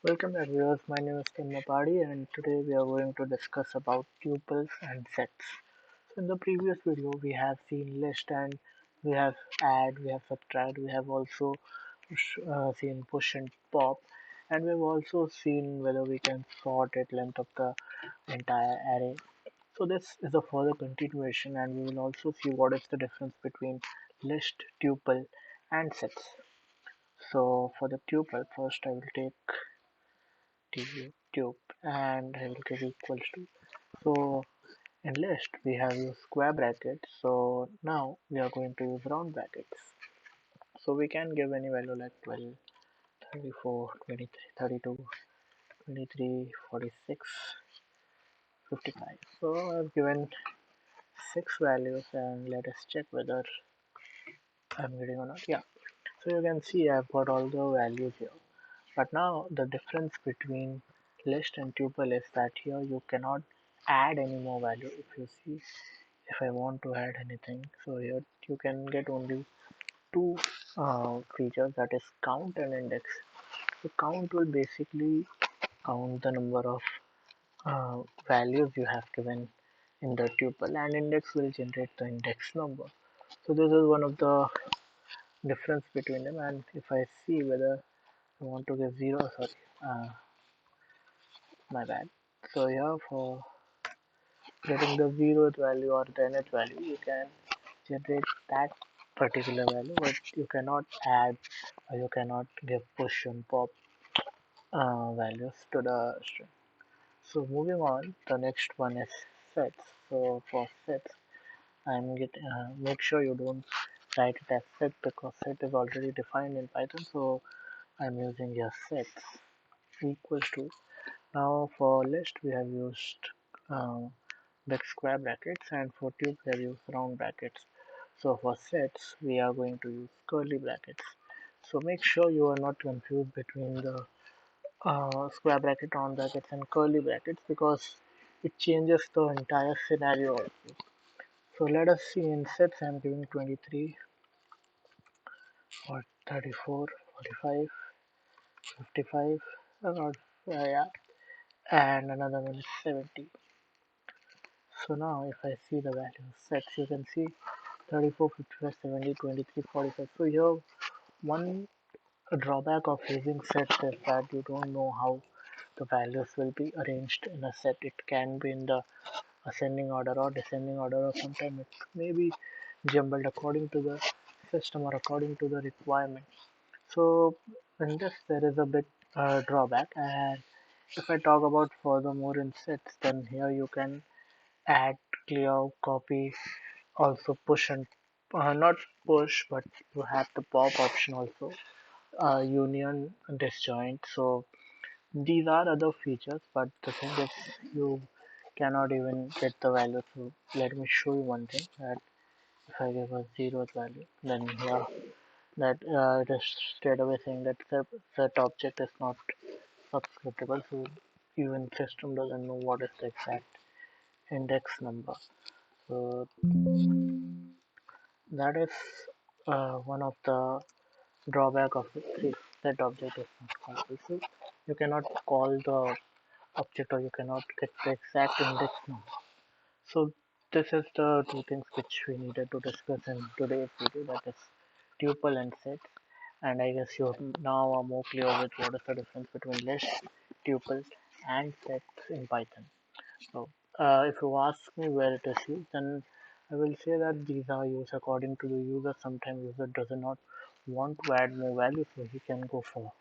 Welcome back viewers, my name is Mapadi and today we are going to discuss about tuples and sets. So in the previous video we have seen list and we have add, we have subtract, we have also seen push and pop, and we've also seen whether we can sort it length of the entire array. So this is a further continuation and we will also see what is the difference between list, tuple and sets. So for the tuple, first I will take tube and I will give equals to. So in list we have used square brackets, so now we are going to use round brackets. So we can give any value like 12, 34, 23, 32, 23, 46, 55. So I've given 6 values and let us check whether I'm getting or not. Yeah, so you can see I've got all the values here. But now the difference between list and tuple is that here you cannot add any more value. If you see, if I want to add anything, so here you can get only two features, that is count and index. So count will basically count the number of values you have given in the tuple, and index will generate the index number. So this is one of the difference between them. And if I see whether I want to give zero, sorry, my bad. So here for getting the zeroth value or the nth value, you can generate that particular value, but you cannot add or you cannot give push and pop values to the string. So moving on, the next one is sets. So for sets, I'm getting make sure you don't write it as set because set is already defined in Python. So I'm using here sets equals to. Now for list we have used uh, big square brackets, and for tube we have used round brackets. So for sets we are going to use curly brackets. So make sure you are not confused between the square bracket, round brackets and curly brackets because it changes the entire scenario also. So let us see, in sets I am giving 23 or 34, 45, 55, yeah, and another one is 70. So now if I see the value sets, you can see 34, 55, 70, 23, 45. So here one drawback of using sets is that you don't know how the values will be arranged in a set. It can be in the ascending order or descending order, or sometimes it may be jumbled according to the system or according to the requirement. So in this there is a bit drawback. And if I talk about furthermore in sets, then here you can add, clear, copy, also push and not push, but you have the pop option also, union, disjoint. So these are other features, but the thing is you cannot even get the value. So let me show you one thing, that if I give a zeroth value, then here that it is straight away saying that set object is not subscriptable. So even system doesn't know what is the exact index number. So that is one of the drawback of it. See, set object is not callable. So you cannot call the object or you cannot get the exact index number. So this is the two things which we needed to discuss in today's video, that is tuple and set. And I guess you now are more clear with what is the difference between list, tuple and sets in Python. So, if you ask me where it is used, then I will say that these are used according to the user. Sometimes user does not want to add more value, so he can go for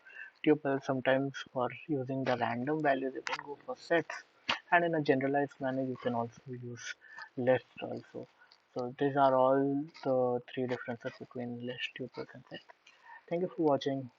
tuple. Sometimes for using the random values, you can go for sets, and in a generalized manner, you can also use lists also. So these are all the three differences between list, tuples, and sets. Thank you for watching.